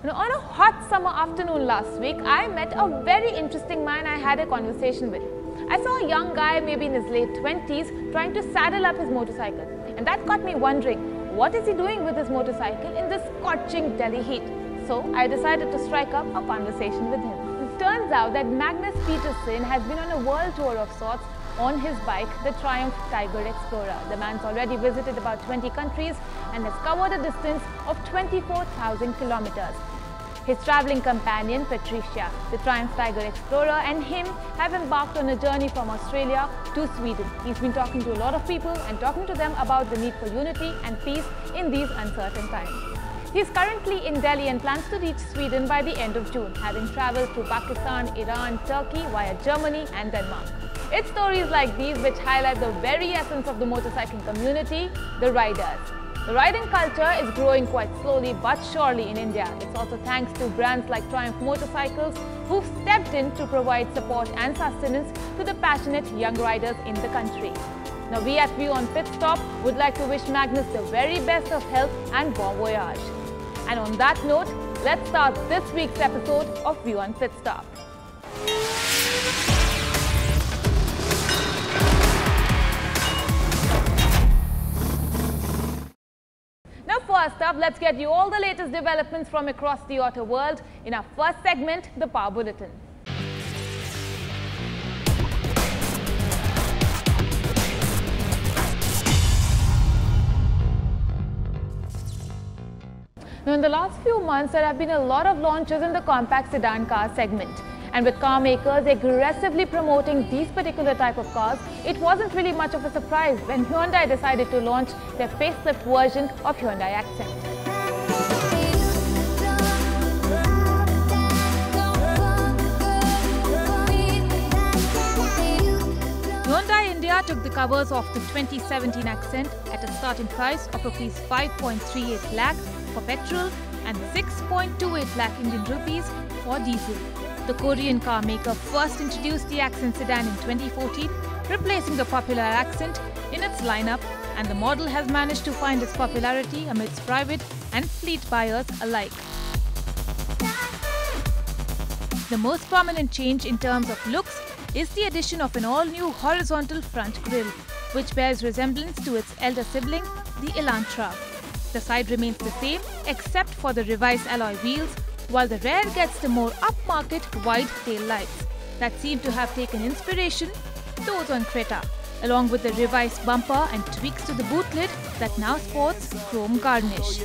Now, on a hot summer afternoon last week, I met a very interesting man I had a conversation with. I saw a young guy, maybe in his late 20s, trying to saddle up his motorcycle. And that got me wondering, what is he doing with his motorcycle in this scorching Delhi heat? So I decided to strike up a conversation with him. It turns out that Magnus Peterson has been on a world tour of sorts on his bike, the Triumph Tiger Explorer. The man's already visited about 20 countries and has covered a distance of 24,000 kilometers. His travelling companion, Patricia, the Triumph Tiger Explorer, and him have embarked on a journey from Australia to Sweden. He's been talking to a lot of people and talking to them about the need for unity and peace in these uncertain times. He's currently in Delhi and plans to reach Sweden by the end of June, having travelled through Pakistan, Iran, Turkey, via Germany and Denmark. It's stories like these which highlight the very essence of the motorcycling community, the riders. The riding culture is growing quite slowly but surely in India. It's also thanks to brands like Triumph Motorcycles who've stepped in to provide support and sustenance to the passionate young riders in the country. Now we at WION Pitstop would like to wish Magnus the very best of health and bon voyage. And on that note, let's start this week's episode of WION Pitstop. Now first up, let's get you all the latest developments from across the auto world in our first segment, the Power Bulletin. Now, in the last few months, there have been a lot of launches in the compact sedan car segment. And with car makers aggressively promoting these particular type of cars, it wasn't really much of a surprise when Hyundai decided to launch their facelift version of Hyundai Accent. Hyundai India took the covers off the 2017 Accent at a starting price of Rs 5.38 lakh for petrol and 6.28 lakh Indian rupees for diesel. The Korean car maker first introduced the Accent sedan in 2014, replacing the popular Accent in its lineup, and the model has managed to find its popularity amidst private and fleet buyers alike. The most prominent change in terms of looks is the addition of an all-new horizontal front grille, which bears resemblance to its elder sibling, the Elantra. The side remains the same except for the revised alloy wheels, while the rear gets the more upmarket wide tail lights that seem to have taken inspiration those on Creta, along with the revised bumper and tweaks to the boot lid that now sports chrome garnish.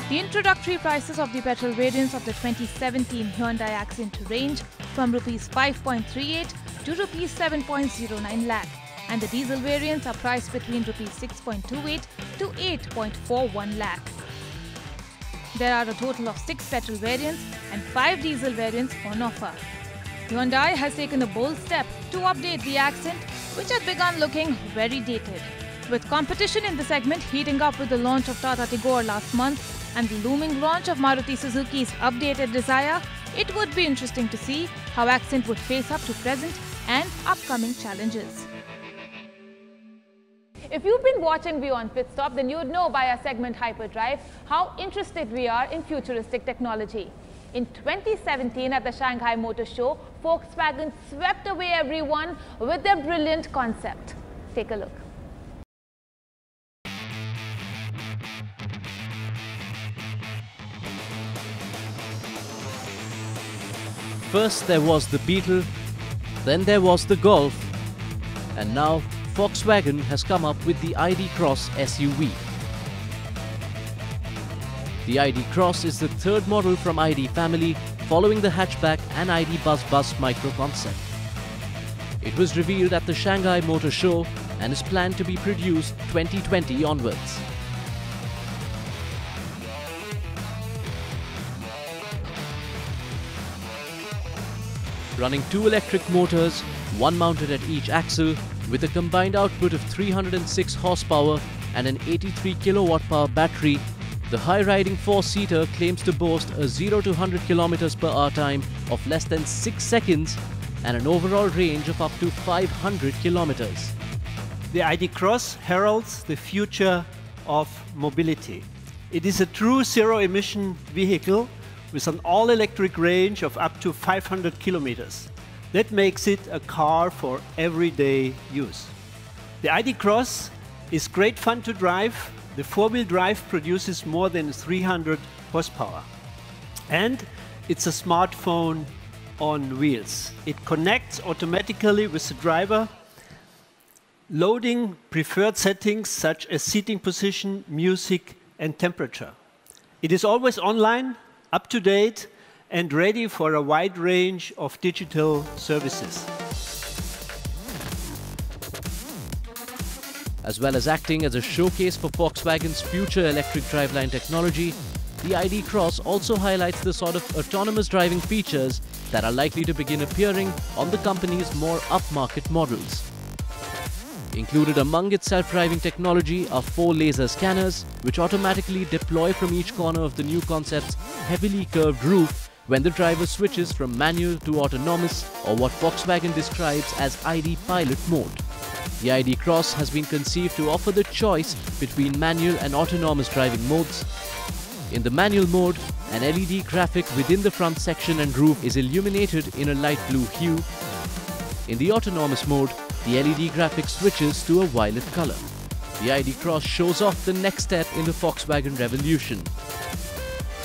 The introductory prices of the petrol variants of the 2017 Hyundai Accent range from Rs 5.38 to Rs 7.09 lakh, and the diesel variants are priced between Rs 6.28 to 8.41 lakh. There are a total of 6 petrol variants and 5 diesel variants on offer. Hyundai has taken a bold step to update the Accent, which had begun looking very dated. With competition in the segment heating up with the launch of Tata Tigor last month and the looming launch of Maruti Suzuki's updated Dzire, it would be interesting to see how Accent would face up to present and upcoming challenges. If you've been watching WION Pitstop, then you'd know by our segment Hyperdrive how interested we are in futuristic technology. In 2017 at the Shanghai Motor Show, Volkswagen swept away everyone with their brilliant concept. Take a look. First there was the Beetle, then there was the Golf, and now Volkswagen has come up with the ID Cross SUV. The ID Cross is the third model from ID family following the hatchback and ID bus micro concept. It was revealed at the Shanghai Motor Show and is planned to be produced 2020 onwards. Running 2 electric motors, one mounted at each axle, with a combined output of 306 horsepower and an 83 kilowatt power battery, the high-riding 4-seater claims to boast a 0 to 100 km/h time of less than 6 seconds and an overall range of up to 500 kilometers. The ID Cross heralds the future of mobility. It is a true zero-emission vehicle with an all-electric range of up to 500 kilometers. That makes it a car for everyday use. The ID Cross is great fun to drive. The four-wheel drive produces more than 300 horsepower. And it's a smartphone on wheels. It connects automatically with the driver, loading preferred settings such as seating position, music, and temperature. It is always online, up to date, and ready for a wide range of digital services. As well as acting as a showcase for Volkswagen's future electric driveline technology, the ID Cross also highlights the sort of autonomous driving features that are likely to begin appearing on the company's more upmarket models. Included among its self-driving technology are 4 laser scanners, which automatically deploy from each corner of the new concept's heavily curved roof when the driver switches from manual to autonomous, or what Volkswagen describes as ID Pilot mode. The ID Cross has been conceived to offer the choice between manual and autonomous driving modes. In the manual mode, an LED graphic within the front section and roof is illuminated in a light blue hue. In the autonomous mode, the LED graphic switches to a violet color. The ID Cross shows off the next step in the Volkswagen revolution.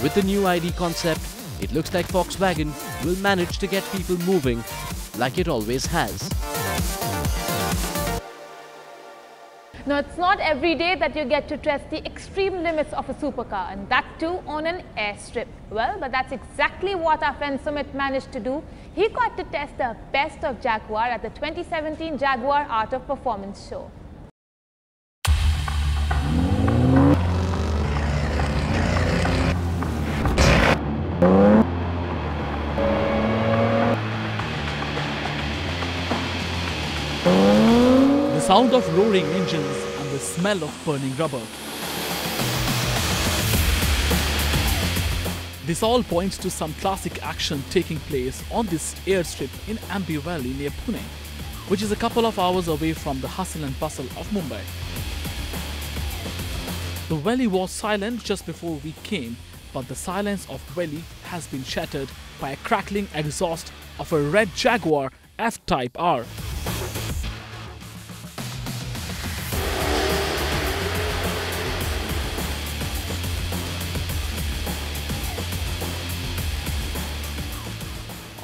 With the new ID concept, it looks like Volkswagen will manage to get people moving like it always has. Now, it's not every day that you get to test the extreme limits of a supercar, and that too on an airstrip. Well, but that's exactly what our friend Sumit managed to do. He got to test the best of Jaguar at the 2017 Jaguar Art of Performance show. The sound of roaring engines and the smell of burning rubber. This all points to some classic action taking place on this airstrip in Ambi Valley near Pune, which is a couple of hours away from the hustle and bustle of Mumbai. The valley was silent just before we came, but the silence of valley has been shattered by a crackling exhaust of a red Jaguar F-Type R.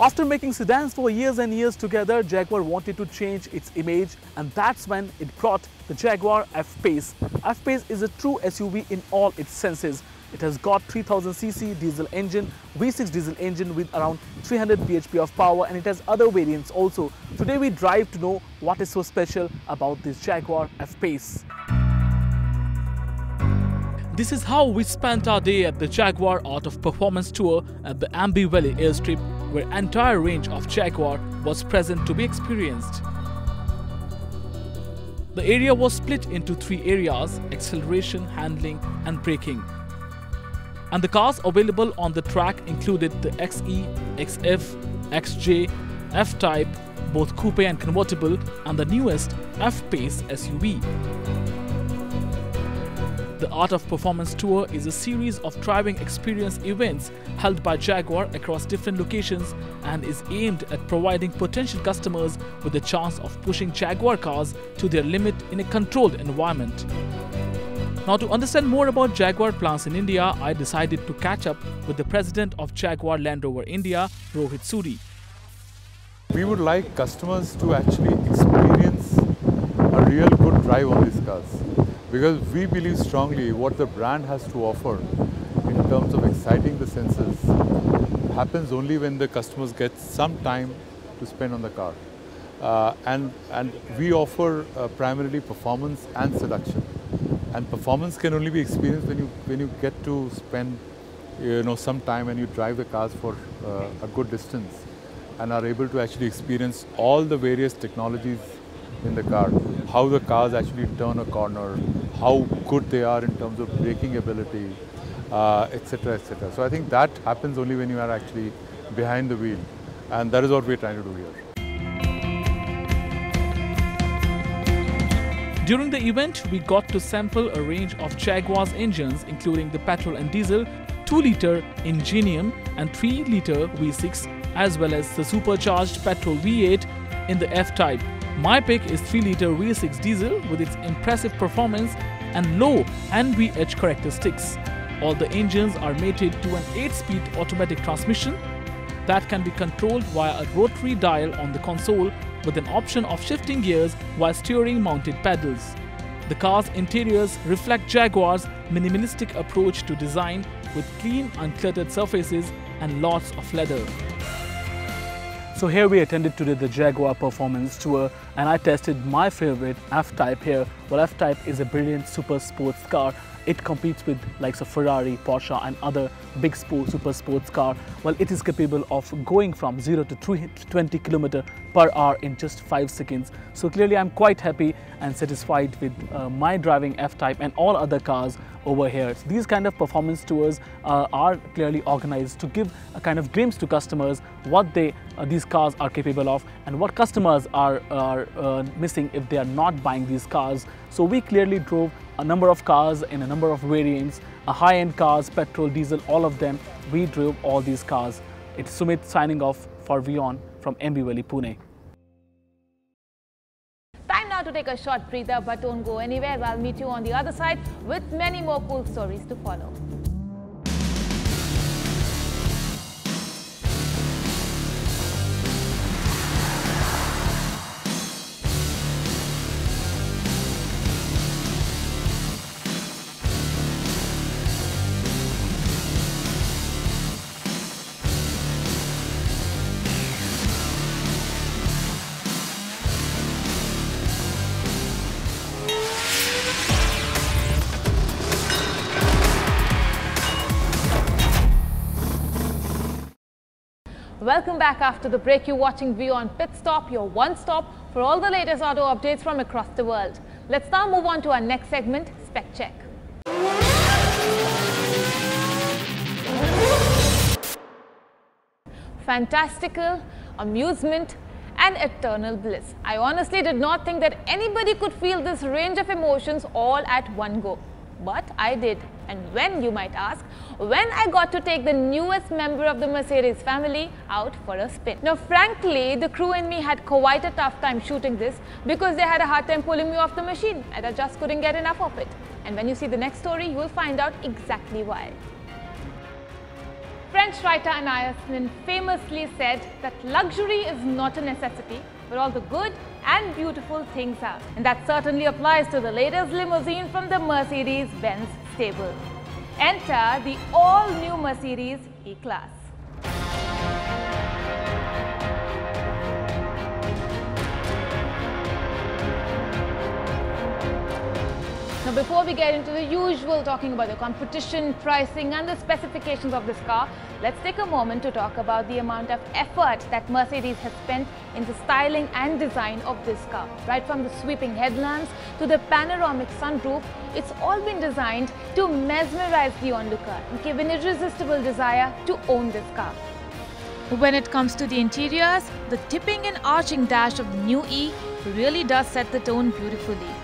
After making sedans for years and years together, Jaguar wanted to change its image, and that's when it brought the Jaguar F-Pace. F-Pace is a true SUV in all its senses. It has got 3000cc diesel engine, V6 diesel engine with around 300 bhp of power, and it has other variants also. Today we drive to know what is so special about this Jaguar F-Pace. This is how we spent our day at the Jaguar Art of Performance tour at the Ambi Valley airstrip, where an entire range of Jaguar was present to be experienced. The area was split into 3 areas: acceleration, handling and braking. And the cars available on the track included the XE, XF, XJ, F-Type, both coupe and convertible, and the newest F-Pace SUV. The Art of Performance Tour is a series of driving experience events held by Jaguar across different locations and is aimed at providing potential customers with the chance of pushing Jaguar cars to their limit in a controlled environment. Now, to understand more about Jaguar plans in India, I decided to catch up with the president of Jaguar Land Rover India, Rohit Suri. We would like customers to actually experience a real good drive on these cars, because we believe strongly what the brand has to offer in terms of exciting the senses, happens only when the customers get some time to spend on the car. And we offer primarily performance and seduction. And performance can only be experienced when you get to spend some time and you drive the cars for a good distance and are able to actually experience all the various technologies in the car, how the cars actually turn a corner, how good they are in terms of braking ability, etc., etc. So I think that happens only when you are actually behind the wheel, and that is what we're trying to do here. During the event, we got to sample a range of Jaguar's engines, including the petrol and diesel, 2-litre Ingenium and 3-litre V6, as well as the supercharged petrol V8 in the F-Type. My pick is 3-litre V6 diesel with its impressive performance and low NVH characteristics. All the engines are mated to an 8-speed automatic transmission that can be controlled via a rotary dial on the console with an option of shifting gears while steering mounted pedals. The car's interiors reflect Jaguar's minimalistic approach to design with clean, uncluttered surfaces and lots of leather. So here we attended today the Jaguar Performance Tour, and I tested my favorite F-Type here. Well, F-Type is a brilliant super sports car. It competes with likes of Ferrari, Porsche and other big super sports car. Well, it is capable of going from 0 to 20 km/h in just 5 seconds. So clearly I'm quite happy and satisfied with my driving F-Type and all other cars over here. So these kind of performance tours are clearly organized to give a kind of glimpse to customers what these cars are capable of and what customers are missing if they are not buying these cars. So we clearly drove a number of cars in a number of variants, high-end cars, petrol, diesel, all of them. We drove all these cars. It's Sumit signing off for WION from Ambivali, Pune. Time now to take a short breather, but don't go anywhere. I'll meet you on the other side with many more cool stories to follow. Welcome back after the break. You're watching WION Pitstop, your one-stop for all the latest auto updates from across the world. Let's now move on to our next segment, Spec Check. Fantastical, amusement and eternal bliss. I honestly did not think that anybody could feel this range of emotions all at one go. But I did. And when, you might ask? When I got to take the newest member of the Mercedes family out for a spin. Now frankly, the crew and me had quite a tough time shooting this because they had a hard time pulling me off the machine and I just couldn't get enough of it. And when you see the next story, you will find out exactly why. French writer Anna famously said that luxury is not a necessity, but all the good and beautiful things are. And that certainly applies to the latest limousine from the Mercedes-Benz stable. Enter the all-new Mercedes E-Class. Now before we get into the usual talking about the competition, pricing and the specifications of this car, let's take a moment to talk about the amount of effort that Mercedes has spent in the styling and design of this car. Right from the sweeping headlamps to the panoramic sunroof, it's all been designed to mesmerize the onlooker and give an irresistible desire to own this car. When it comes to the interiors, the tipping and arching dash of the new E really does set the tone beautifully.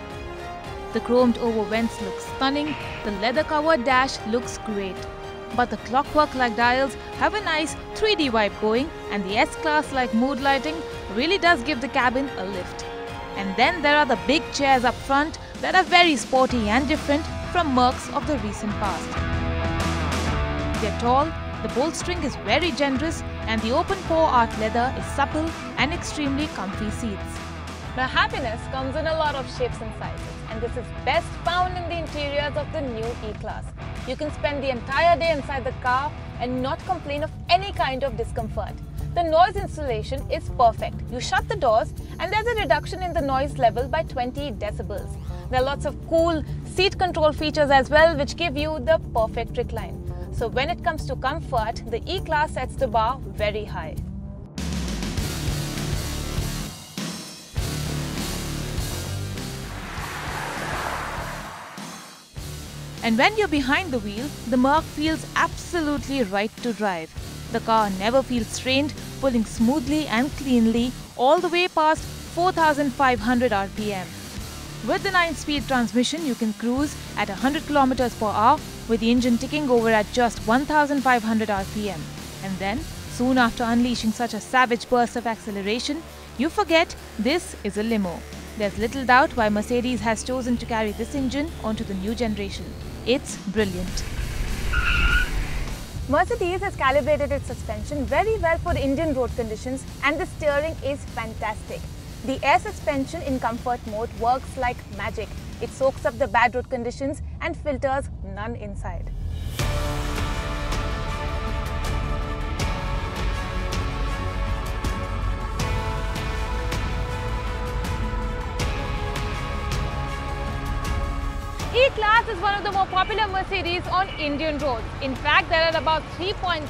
The chromed over vents looks stunning, the leather-covered dash looks great. But the clockwork-like dials have a nice 3D vibe going, and the S-Class-like mood lighting really does give the cabin a lift. And then there are the big chairs up front that are very sporty and different from Mercs of the recent past. They're tall, the bolstering is very generous, and the open pore art leather is supple and extremely comfy seats. Now happiness comes in a lot of shapes and sizes, and this is best found in the interiors of the new E-Class. You can spend the entire day inside the car and not complain of any kind of discomfort. The noise insulation is perfect. You shut the doors and there's a reduction in the noise level by 20 decibels. There are lots of cool seat control features as well, which give you the perfect recline. So when it comes to comfort, the E-Class sets the bar very high. And when you're behind the wheel, the Merc feels absolutely right to drive. The car never feels strained, pulling smoothly and cleanly all the way past 4,500 RPM. With the 9-speed transmission, you can cruise at 100 km per hour with the engine ticking over at just 1,500 RPM. And then, soon after unleashing such a savage burst of acceleration, you forget this is a limo. There's little doubt why Mercedes has chosen to carry this engine onto the new generation. It's brilliant. Mercedes has calibrated its suspension very well for Indian road conditions, and the steering is fantastic. The air suspension in comfort mode works like magic. It soaks up the bad road conditions and filters none inside. E-Class is one of the more popular Mercedes on Indian roads. In fact, there are about 3.5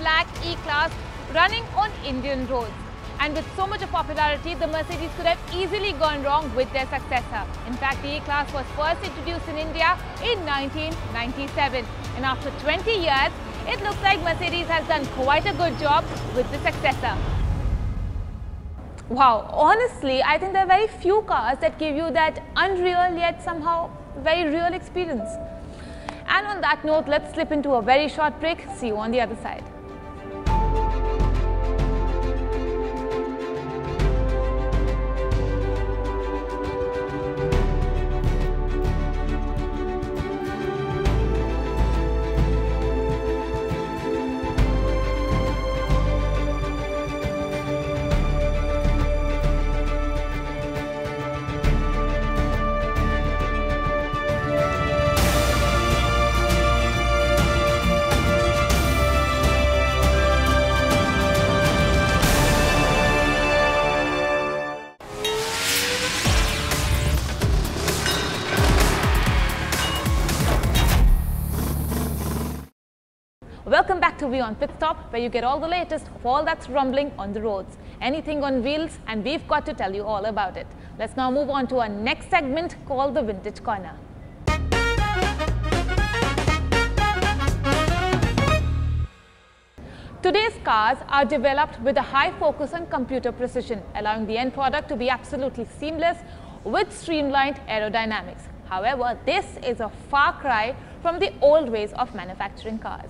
lakh E-Class running on Indian roads. And with so much of popularity, the Mercedes could have easily gone wrong with their successor. In fact, the E-Class was first introduced in India in 1997. And after 20 years, it looks like Mercedes has done quite a good job with the successor. Wow, honestly, I think there are very few cars that give you that unreal yet somehow very real experience. And on that note, let's slip into a very short break. See you on the other side. Welcome back to WION Pitstop, where you get all the latest of all that's rumbling on the roads. Anything on wheels, and we've got to tell you all about it. Let's now move on to our next segment called the Vintage Corner. Today's cars are developed with a high focus on computer precision, allowing the end product to be absolutely seamless with streamlined aerodynamics. However, this is a far cry from the old ways of manufacturing cars.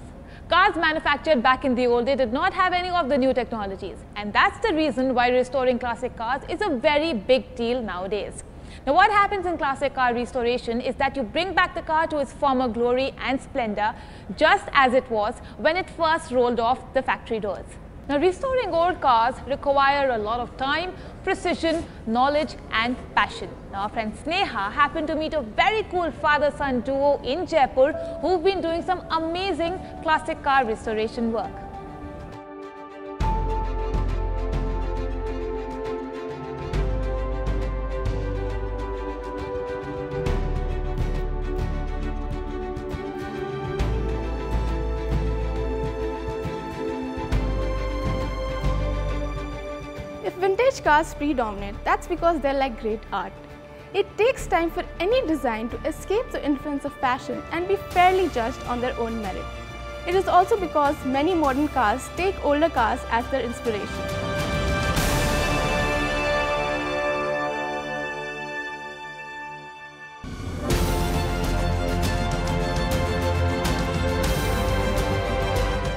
Cars manufactured back in the old days did not have any of the new technologies, and that's the reason why restoring classic cars is a very big deal nowadays. Now, what happens in classic car restoration is that you bring back the car to its former glory and splendor, just as it was when it first rolled off the factory doors. Now, restoring old cars require a lot of time, precision, knowledge and passion. Now, our friend Sneha happened to meet a very cool father-son duo in Jaipur who've been doing some amazing classic car restoration work. If vintage cars predominate, that's because they're like great art. It takes time for any design to escape the influence of fashion and be fairly judged on their own merit. It is also because many modern cars take older cars as their inspiration.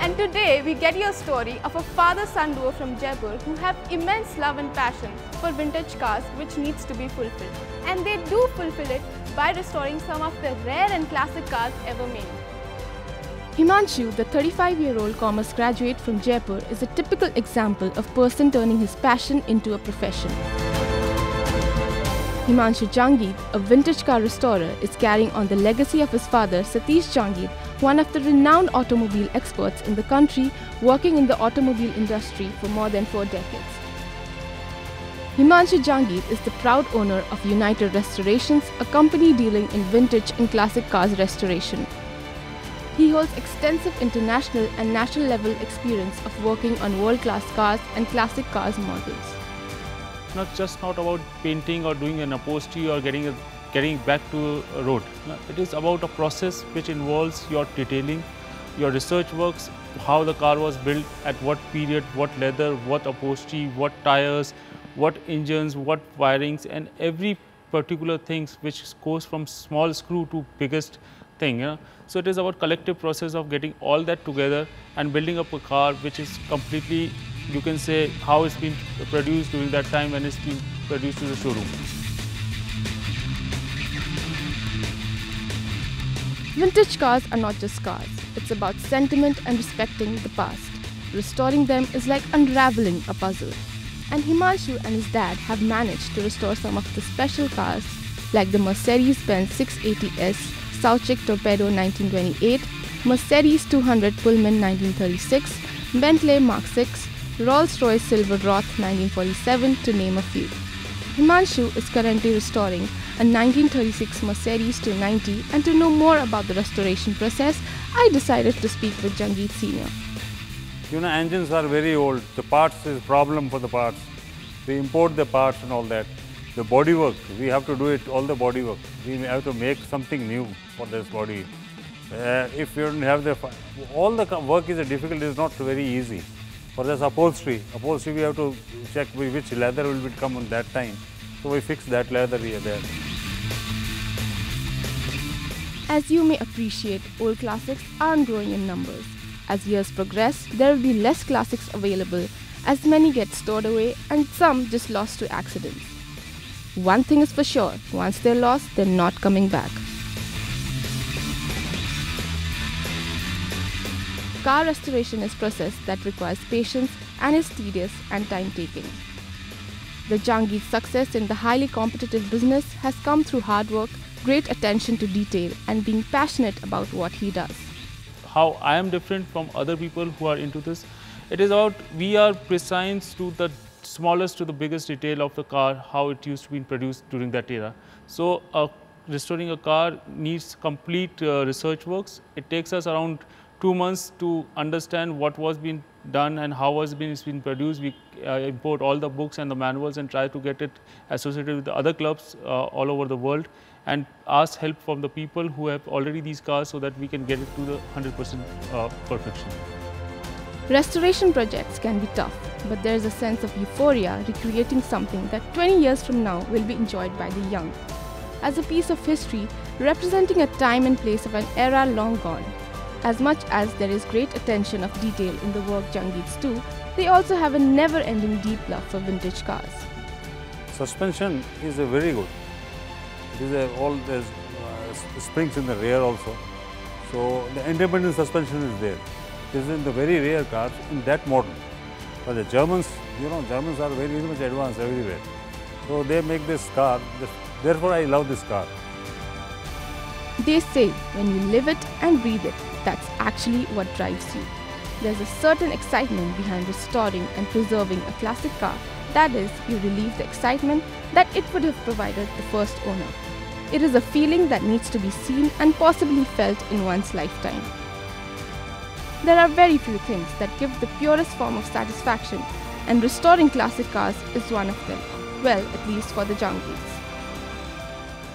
And today we get you a story of a father-son duo from Jaipur who have immense love and passion for vintage cars which needs to be fulfilled. And they do fulfill it by restoring some of the rare and classic cars ever made. Himanshu, the 35-year-old commerce graduate from Jaipur, is a typical example of person turning his passion into a profession. Himanshu Jangeet, a vintage car restorer, is carrying on the legacy of his father Satish Jangeet one of the renowned automobile experts in the country, working in the automobile industry for more than 4 decades. Himanshu Jangir is the proud owner of United Restorations, a company dealing in vintage and classic cars restoration. He holds extensive international and national level experience of working on world-class cars and classic cars models. Not about painting or doing an upholstery or getting back to a road. It is about a process which involves your detailing, your research works, how the car was built, at what period, what leather, what upholstery, what tires, what engines, what wirings, and every particular things which goes from small screw to biggest thing. So it is about collective process of getting all that together and building up a car which is completely, you can say, how it's been produced during that time when it's been produced to the showroom. Vintage cars are not just cars. It's about sentiment and respecting the past. Restoring them is like unraveling a puzzle. And Himanshu and his dad have managed to restore some of the special cars like the Mercedes-Benz 680S Southchick Torpedo 1928, Mercedes 200 Pullman 1936, Bentley Mark 6, Rolls-Royce Silver Roth 1947, to name a few. Himanshu is currently restoring a 1936 Mercedes 290, and to know more about the restoration process, I decided to speak with Jangir Senior. Engines are very old. The parts is problem for the parts. We import the parts and all that. The bodywork, we have to do it, all the bodywork. We have to make something new for this body. If you don't have all the work is difficult, it's not very easy. For this upholstery we have to check which leather will come on that time. So we fix that leather here there. As you may appreciate, old classics aren't growing in numbers. As years progress, there will be less classics available, as many get stored away and some just lost to accidents. One thing is for sure, once they're lost, they're not coming back. Car restoration is a process that requires patience and is tedious and time-taking. The Jangir's success in the highly competitive business has come through hard work, great attention to detail, and being passionate about what he does. How I am different from other people who are into this, it is about we are precise to the smallest to the biggest detail of the car, how it used to be produced during that era. So restoring a car needs complete research works. It takes us around 2 months to understand what was being done and how it's been produced. We import all the books and the manuals and try to get it associated with the other clubs all over the world, and ask help from the people who have already these cars so that we can get it to the 100% perfection. Restoration projects can be tough, but there is a sense of euphoria recreating something that 20 years from now will be enjoyed by the young. As a piece of history representing a time and place of an era long gone. As much as there is great attention of detail in the work Jangirs do, they also have a never-ending deep love for vintage cars. Suspension is very good. It is all the springs in the rear also. So the independent suspension is there. This is in the very rare cars in that model. But the Germans, Germans are very much advanced everywhere. So they make this car. Therefore, I love this car. They say when you live it and breathe it, that's actually what drives you. There's a certain excitement behind restoring and preserving a classic car. That is, you relieve the excitement that it would have provided the first owner. It is a feeling that needs to be seen and possibly felt in one's lifetime. There are very few things that give the purest form of satisfaction, and restoring classic cars is one of them. Well, at least for the Jangirs.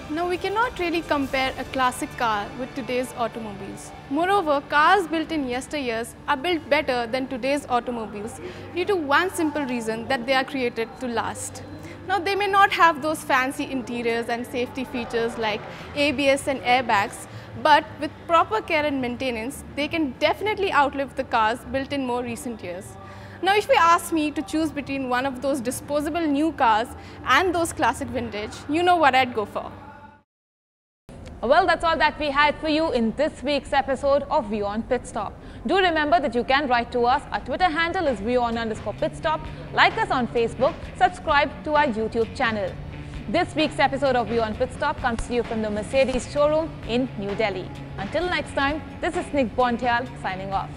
Now, we cannot really compare a classic car with today's automobiles. Moreover, cars built in yesteryears are built better than today's automobiles due to one simple reason, that they are created to last. Now, they may not have those fancy interiors and safety features like ABS and airbags, but with proper care and maintenance, they can definitely outlive the cars built in more recent years. Now, if you ask me to choose between one of those disposable new cars and those classic vintage, you know what I'd go for. Well, that's all that we had for you in this week's episode of WION Pitstop. Do remember that you can write to us. Our Twitter handle is WION_Pitstop. Like us on Facebook. Subscribe to our YouTube channel. This week's episode of WION Pitstop comes to you from the Mercedes showroom in New Delhi. Until next time, this is Nick Bontial signing off.